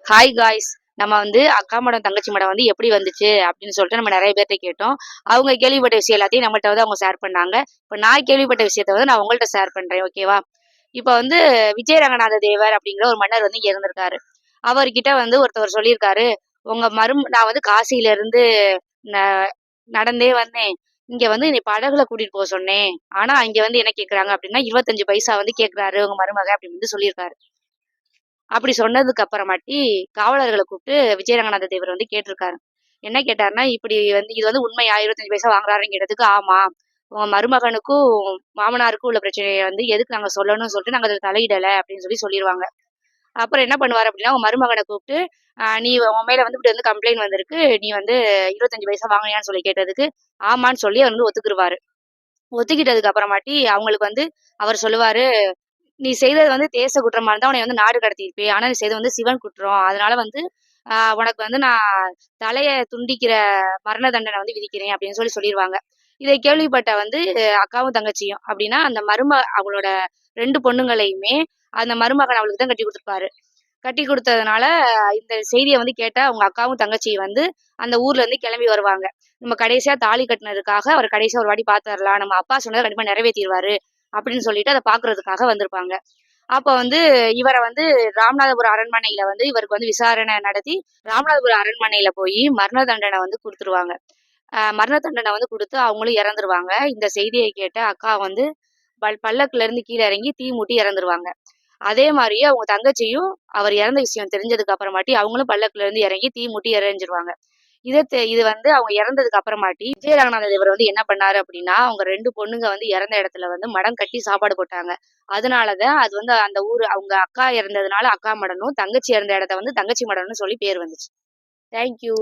Hi guys. நம்ம வந்து அக்கா மடம், தங்கச்சி மடம் வந்து எப்படி வந்துச்சு அப்படின்னு சொல்லிட்டு நம்ம நெறைய பேர்ட்ட கேட்டோம். அவங்க கேள்விப்பட்ட விஷயம் எல்லாத்தையும் நம்மள்ட்ட வந்து அவங்க ஷேர் பண்ணாங்க. இப்ப நான் கேள்விப்பட்ட விஷயத்த வந்து நான் உங்கள்ட்ட ஷேர் பண்றேன். ஓகேவா? இப்ப வந்து விஜய ரங்கநாத தேவர் அப்படிங்கிற ஒரு மன்னர் வந்து இங்க இருந்திருக்காரு. அவர்கிட்ட வந்து ஒருத்தவர் சொல்லியிருக்காரு, நான் வந்து காசியில இருந்து ந நடந்தே வந்தேன். இங்க வந்து என்னைய படகுல கூட்டிட்டு சொன்னேன். ஆனா இங்க வந்து என்ன கேட்கறாங்க அப்படின்னா, 25 பைசா வந்து கேட்கிறாரு உங்க மருமக அப்படின்னு வந்து சொல்லியிருக்காரு. அப்படி சொன்னதுக்கு அப்புறமாட்டி காவலர்கள கூப்பிட்டு விஜய ரங்கநாத தேவர் வந்து கேட்டிருக்காரு. என்ன கேட்டாருன்னா, "இப்படி வந்து இது வந்து உண்மையா 25 பைசா வாங்குறாருன்னு?" கேட்டதுக்கு, "ஆமா. உங்க மருமகனுக்கும், மாமனாருக்கும் உள்ள பிரச்சனைய வந்து எதுக்கு நாங்க சொல்லணும்னு சொல்லிட்டு நாங்க அதுல தலையிடல." அப்படின்னு சொல்லிருவாங்க. அப்புறம் என்ன பண்ணுவாரு அப்படின்னா, உங்க மருமகன கூப்பிட்டு, நீ உன் மேல வந்து இப்படி வந்து கம்ப்ளைண்ட் வந்திருக்கு. நீ வந்து 25 பைசா வாங்குனியான்னு சொல்லி கேட்டதுக்கு, ஆமான்னு சொல்லி அவர் வந்து ஒத்துக்கிருவாரு. ஒத்துக்கிட்டதுக்கு அப்புறமாட்டி அவங்களுக்கு வந்து அவர் சொல்லுவாரு, "நீ செய்தது வந்து தேச குற்றமா இருந்தா உன்னைய வந்து நாடு கடத்தியிருப்பேன். ஆனா நீ செய்தது வந்து சிவன் குற்றம். அதனால வந்து உனக்கு வந்து நான் தலைய துண்டிக்கிற மரண தண்டனை வந்து விதிக்கிறேன்." அப்படின்னு சொல்லிருவாங்க. இதை கேள்விப்பட்ட வந்து அக்காவும், தங்கச்சியும் அப்படின்னா அந்த அவளோட 2 பொண்ணுங்களையுமே அந்த மருமகன் அவளுக்கு தான் கட்டி குடுத்துருப்பாரு. கட்டி குடுத்ததுனால, இந்த செய்திய வந்து கேட்ட அவங்க அக்காவும், தங்கச்சியும் வந்து அந்த ஊர்ல இருந்து கிளம்பி வருவாங்க. நம்ம கடைசியா தாலி கட்டுனதுக்காக அவர கடைசியா ஒரு வாட்டி பார்த்து வரலாம். நம்ம அப்பா சொன்னத கண்டிப்பா நிறைவேத்திருவாரு. அப்படின்னு சொல்லிட்டு அத பார்க்கறதுக்காக வந்திருப்பாங்க. அப்ப வந்து இவர வந்து ராமநாதபுரம் அரண்மனையில வந்து இவருக்கு வந்து விசாரணை நடத்தி, ராமநாதபுரம் அரண்மனையில போயி மரண தண்டனை வந்து குடுத்துருவாங்க. மரண தண்டனை வந்து குடுத்து அவங்களும் இறந்துருவாங்க. இந்த செய்திய கேட்ட அக்கா வந்து பல்லக்குல இருந்து கீழ இறங்கி தீ மூட்டி இறந்துருவாங்க. அதே மாரியே அவங்க தங்கச்சியும் அவர் இறந்த விஷயம் தெரிஞ்சதுக்கு அப்புறமாட்டி அவங்களும் பல்லக்குல இருந்து இறங்கி தீ மூட்டி இறந்துருவாங்க. இது வந்து அவங்க இறந்ததுக்கு அப்புறமாட்டி விஜயரங்கநாத தேவர் வந்து என்ன பண்ணாரு அப்படின்னா, அவங்க 2 பொண்ணுங்க வந்து இறந்த இடத்துல வந்து மடம் கட்டி சாப்பாடு போட்டாங்க. அதனால தான் அது வந்து அந்த ஊரு அவங்க அக்கா இறந்ததுனால அக்கா மடம்னும், தங்கச்சி இறந்த இடத்த வந்து தங்கச்சி மடம்னு சொல்லி பேர் வந்துச்சு. Thank you.